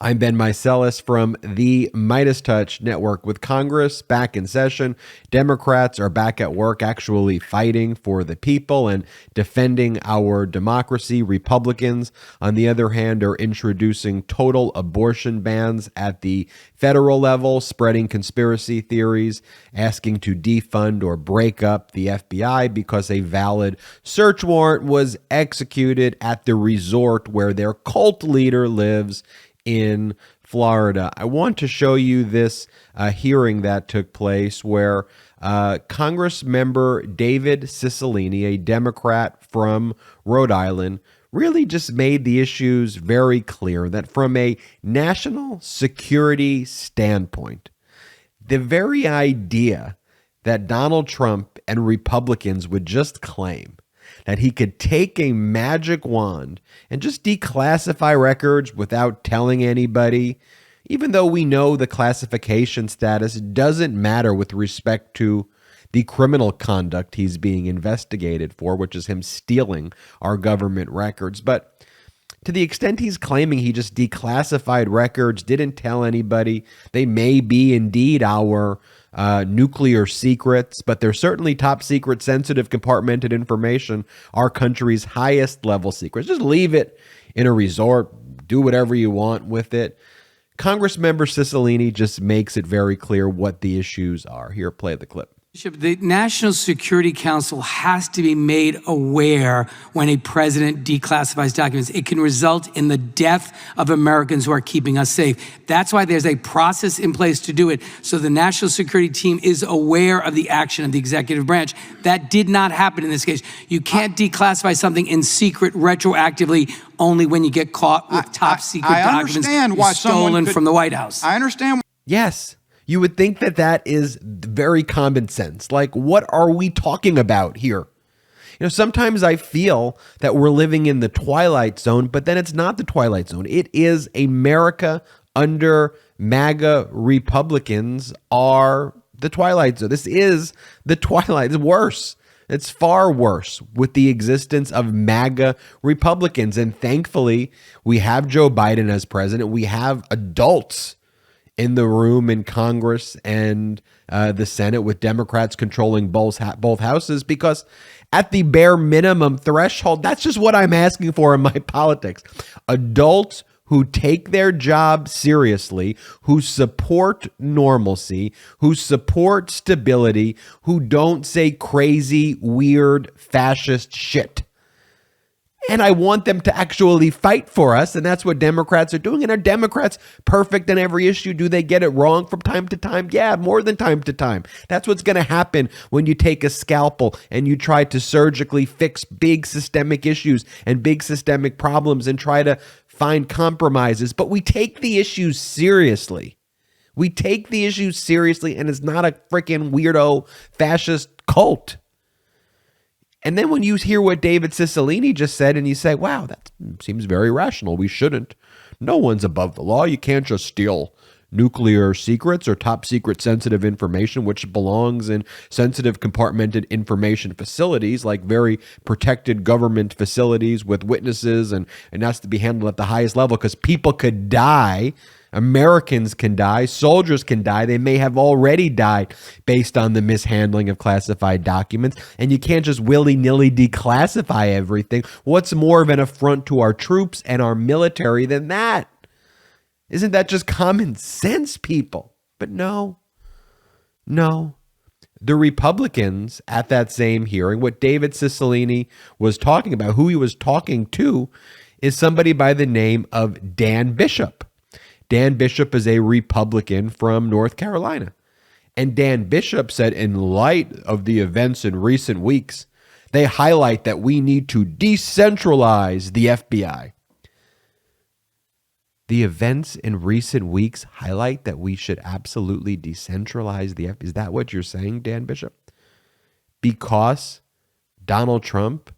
I'm Ben Meiselas from the MeidasTouch network. With Congress back in session, Democrats are back at work actually fighting for the people and defending our democracy. Republicans, on the other hand, are introducing total abortion bans at the federal level, spreading conspiracy theories, asking to defund or break up the FBI because a valid search warrant was executed at the resort where their cult leader lives in Florida. I want to show you this hearing that took place where Congress member David Cicilline, a Democrat from Rhode Island, really just made the issues very clear that from a national security standpoint, the very idea that Donald Trump and Republicans would just claim that he could take a magic wand and just declassify records without telling anybody, even though we know the classification status doesn't matter with respect to the criminal conduct he's being investigated for, which is him stealing our government records. But to the extent he's claiming he just declassified records, didn't tell anybody, they may be indeed our nuclear secrets, but they're certainly top secret, sensitive, compartmented information, our country's highest level secrets. Just leave it in a resort, do whatever you want with it. Congressmember Cicilline just makes it very clear what the issues are. Here, play the clip. The National Security Council has to be made aware when a president declassifies documents. It can result in the death of Americans who are keeping us safe. That's why there's a process in place to do it. So the National Security Team is aware of the action of the executive branch. That did not happen in this case. You can't declassify something in secret retroactively only when you get caught with top secret documents stolen from the White House. I understand. Yes. You would think that that is very common sense. Like, what are we talking about here? You know, sometimes I feel that we're living in the Twilight Zone, but then it's not the Twilight Zone. It is America under MAGA Republicans are the Twilight Zone. This is the Twilight. It's worse. It's far worse with the existence of MAGA Republicans. And thankfully, we have Joe Biden as president. We have adults in the room in Congress and the Senate, with Democrats controlling both houses, because at the bare minimum threshold, that's just what I'm asking for in my politics. Adults who take their job seriously, who support normalcy, who support stability, who don't say crazy, weird, fascist shit. And I want them to actually fight for us, and that's what Democrats are doing. And are Democrats perfect on every issue? Do they get it wrong from time to time? Yeah, more than time to time. That's what's going to happen when you take a scalpel and you try to surgically fix big systemic issues and big systemic problems and try to find compromises. But we take the issues seriously. We take the issues seriously, and it's not a freaking weirdo fascist cult. And then when you hear what David Cicilline just said and you say, wow, that seems very rational. We shouldn't. No one's above the law. You can't just steal nuclear secrets or top secret sensitive information, which belongs in sensitive compartmented information facilities, like very protected government facilities with witnesses, and has to be handled at the highest level because people could die. Americans can die. Soldiers can die. They may have already died based on the mishandling of classified documents. And you can't just willy-nilly declassify everything. What's more of an affront to our troops and our military than that? Isn't that just common sense, people? But no. The Republicans at that same hearing, what David Cicilline was talking about, who he was talking to, is somebody by the name of Dan Bishop. Dan Bishop is a Republican from North Carolina. And Dan Bishop said, in light of the events in recent weeks, they highlight that we need to decentralize the FBI. The events in recent weeks highlight that we should absolutely decentralize the FBI. Is that what you're saying, Dan Bishop? Because Donald Trump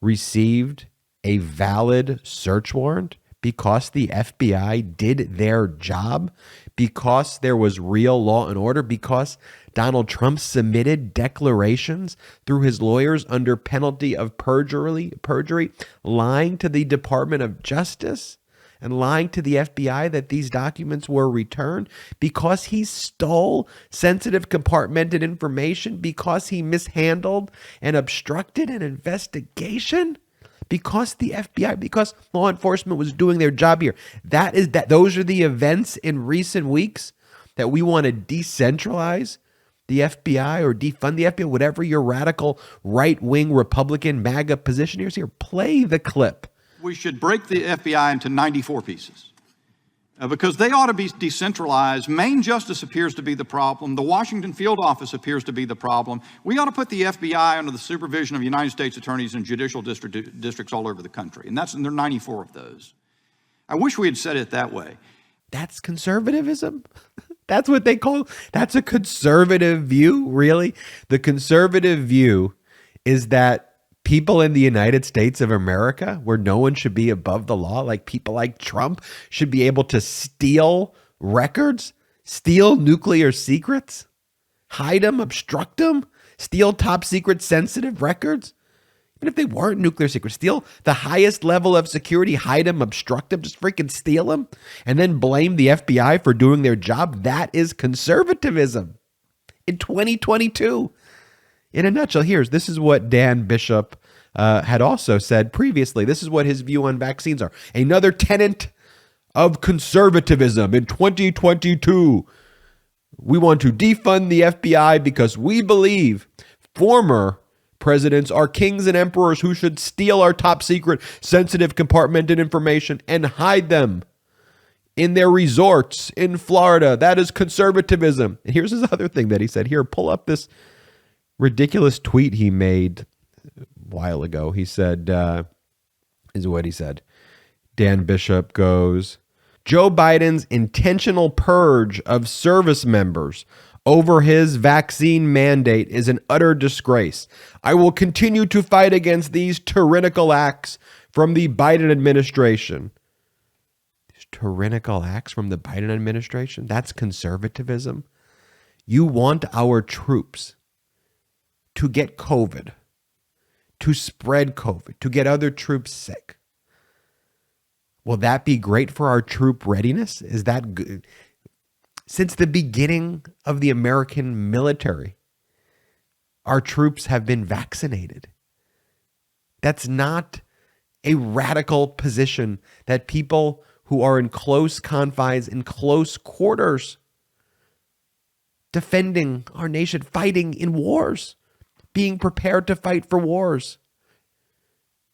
received a valid search warrant? Because the FBI did their job, because there was real law and order, because Donald Trump submitted declarations through his lawyers under penalty of perjury, lying to the Department of Justice? and lying to the FBI that these documents were returned because he stole sensitive compartmented information, because he mishandled and obstructed an investigation, because the FBI, because law enforcement was doing their job here. Those are the events in recent weeks that we want to decentralize the FBI or defund the FBI, whatever your radical right-wing Republican MAGA position is here. Play the clip. We should break the FBI into 94 pieces because they ought to be decentralized. Main justice appears to be the problem. The Washington field office appears to be the problem. We ought to put the FBI under the supervision of United States attorneys and judicial districts all over the country. And there are 94 of those. I wish we had said it that way. That's conservatism. That's what they call, that's a conservative view, really? The conservative view is that people in the United States of America, where no one should be above the law, like people like Trump, should be able to steal records, steal nuclear secrets, hide them, obstruct them, steal top secret sensitive records. Even if they weren't nuclear secrets, steal the highest level of security, hide them, obstruct them, just freaking steal them, and then blame the FBI for doing their job. That is conservatism in 2022. In a nutshell, this is what Dan Bishop had also said previously. This is what his view on vaccines are. Another tenet of conservatism in 2022. We want to defund the FBI because we believe former presidents are kings and emperors who should steal our top secret, sensitive, compartmented information and hide them in their resorts in Florida. That is conservatism. And here's his other thing that he said. Here, pull up this ridiculous tweet he made a while ago. He said, is what he said. Dan Bishop goes, Joe Biden's intentional purge of service members over his vaccine mandate is an utter disgrace. I will continue to fight against these tyrannical acts from the Biden administration. These tyrannical acts from the Biden administration? That's conservatism. You want our troops to get COVID, to spread COVID, to get other troops sick. Will that be great for our troop readiness? Is that good? Since the beginning of the American military, our troops have been vaccinated. That's not a radical position that people who are in close confines, in close quarters, defending our nation, fighting in wars, being prepared to fight for wars,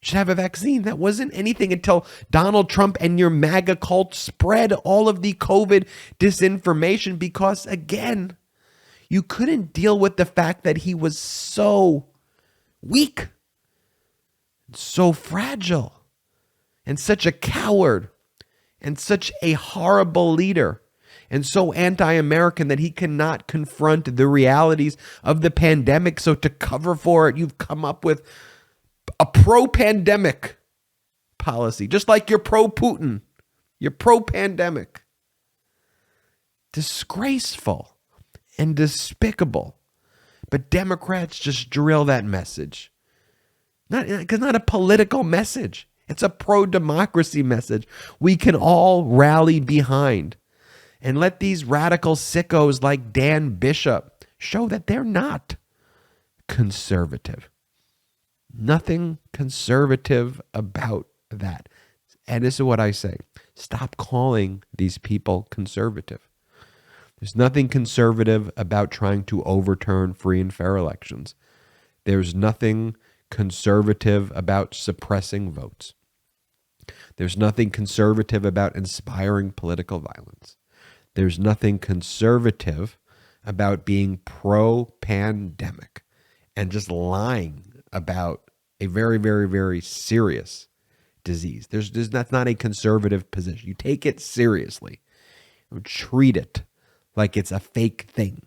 should have a vaccine. That wasn't anything until Donald Trump and your MAGA cult spread all of the COVID disinformation because, again, you couldn't deal with the fact that he was so weak, so fragile, and such a coward, and such a horrible leader, and so anti-American that he cannot confront the realities of the pandemic. So to cover for it, you've come up with a pro-pandemic policy, just like you're pro-Putin, you're pro-pandemic. Disgraceful and despicable. But Democrats just drill that message. Because not a political message. It's a pro-democracy message we can all rally behind. And let these radical sickos like Dan Bishop show that they're not conservative. Nothing conservative about that. And this is what I say. Stop calling these people conservative. There's nothing conservative about trying to overturn free and fair elections. There's nothing conservative about suppressing votes. There's nothing conservative about inspiring political violence. There's nothing conservative about being pro-pandemic and just lying about a very, very, very serious disease. That's not a conservative position. You take it seriously. You treat it like it's a fake thing.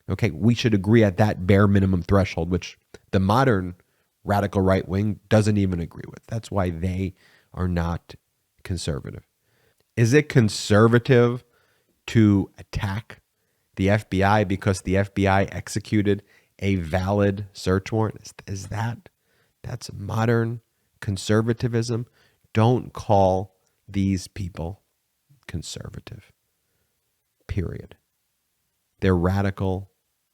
Okay, we should agree at that bare minimum threshold, which the modern radical right wing doesn't even agree with. That's why they are not conservative. Is it conservative to attack the FBI because the FBI executed a valid search warrant? That's modern conservatism. Don't call these people conservative. Period. They're radical,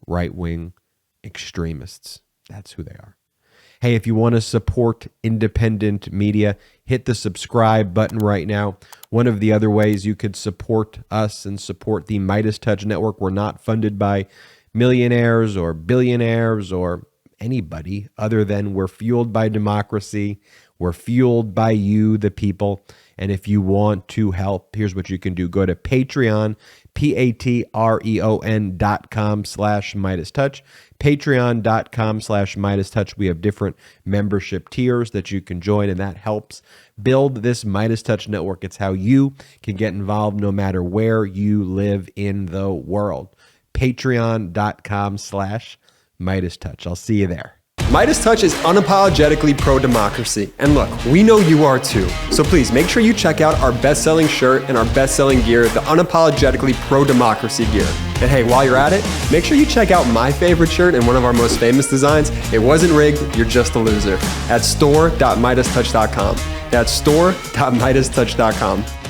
right-wing extremists. That's who they are. Hey, if you want to support independent media, hit the subscribe button right now. One of the other ways you could support us and support the MeidasTouch network, we're not funded by millionaires or billionaires or anybody other than we're fueled by democracy. We're fueled by you, the people. And if you want to help, here's what you can do. Go to Patreon, patreon.com/MeidasTouch, patreon.com/MeidasTouch. We have different membership tiers that you can join, and that helps build this MeidasTouch network. It's how you can get involved no matter where you live in the world. Patreon.com/MeidasTouch. I'll see you there. MeidasTouch is unapologetically pro-democracy. And look, we know you are too. So please make sure you check out our best-selling shirt and our best-selling gear, the unapologetically pro-democracy gear. And hey, while you're at it, make sure you check out my favorite shirt and one of our most famous designs. It wasn't rigged, you're just a loser. At store.MeidasTouch.com. That's store.MeidasTouch.com.